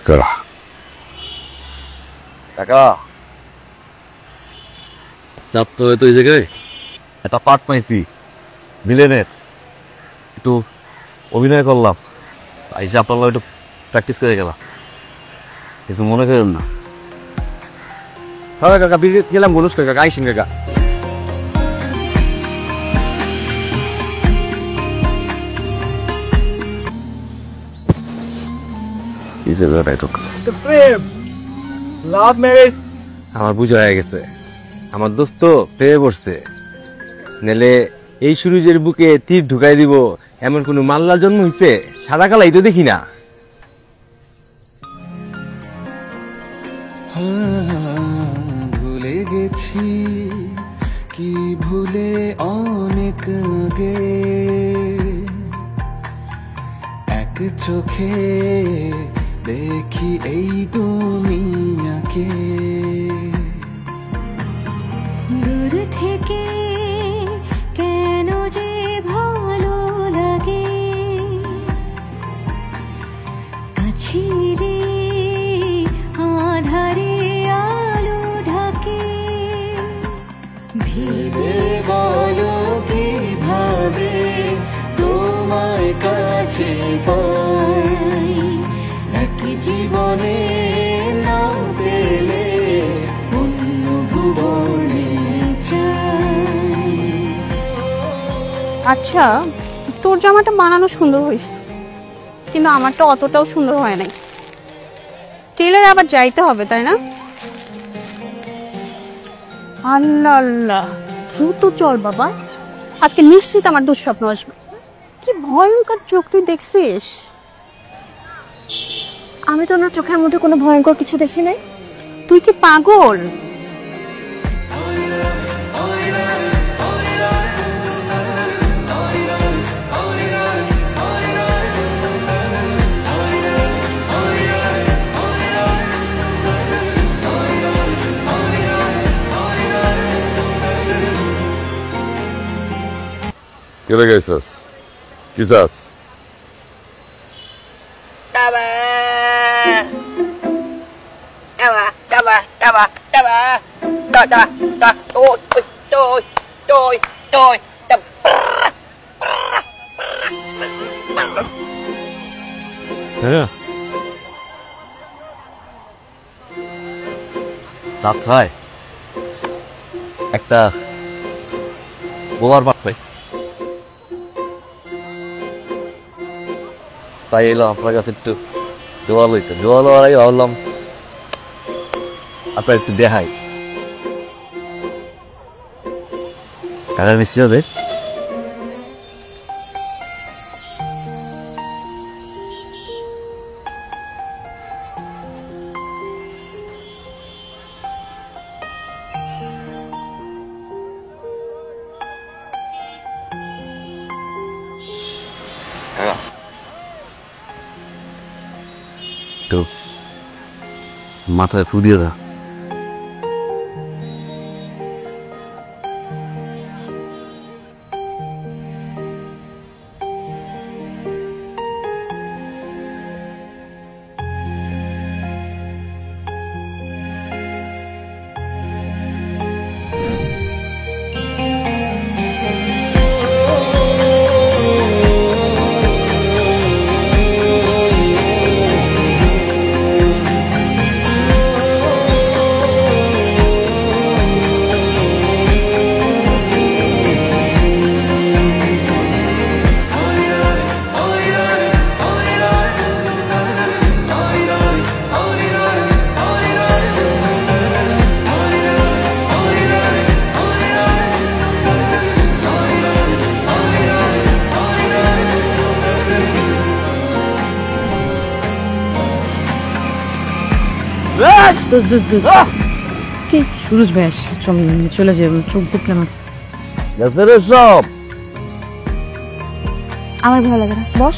কাকা চাপ তো এই জায়গায় একটা পার্ট পাইছি ভিলেনের, একটু অভিনয় করলাম, আইসে আপনার একটু প্র্যাকটিস করে গেলাম, কিছু মনে করেন না। হ্যাঁ কাকা বিয়ে গেলাম, বলুস কাকা আইসেন কাকা। আমার বুঝা হয়ে গেছে, আমার দোস্ত প্রেমে পড়ছে, নেলে এই সুরুজের বুকে তীর ঢুকাই দিব এমন কোন মাল্লার জন্ম হইছে? সাদা কালাই তো দেখি না। ভুলে গেছি কি ভুলে অনেক আগে, এক চোখে দেখি এই দুনিয়াকে, দূর থেকে কেন যে ভালো লাগে, কাছে রে আধারে আলো ঢাকে, ভেবে বলো কিভাবে তোমার কাছে পাই, এক জীবনে না পেলে অন্য ভুবনে চাই। আচ্ছা, তোর জামাটা বানানো সুন্দর হয়েছে, কিন্তু আমারটা অতটাও সুন্দর হয় নাই। টেলারে আবার যাইতে হবে তাই না? আল্লাহ আল্লাহ, দ্রুত চল বাবা, আজকে নিশ্চিত আমার দুঃস্বপ্ন আসবে। কি ভয়ঙ্কর চোখ তুই দেখছিস? আমি তো ওনার চোখের মধ্যে কোনো ভয়ঙ্কর কিছু দেখি নাই। তুই কি পাগল? Kira gaisos? Quizás. Taba. হ্যাঁ যাত্রায় একটা বোবার পাট পাইছি, তাই এলাম আপনার কাছে একটু দোয়া লইতে। দোয়া লওয়ার আগে ভাবলাম আপনার একটু দেখাই। কাকা মিষ্টি হবে? একটু মাথায় ফু দিয়ে দা। কি সুরজ ভাই আসছে, চলে যাবে, চোখ বুকলে আমার সব আমার ভালো লাগে না। বস।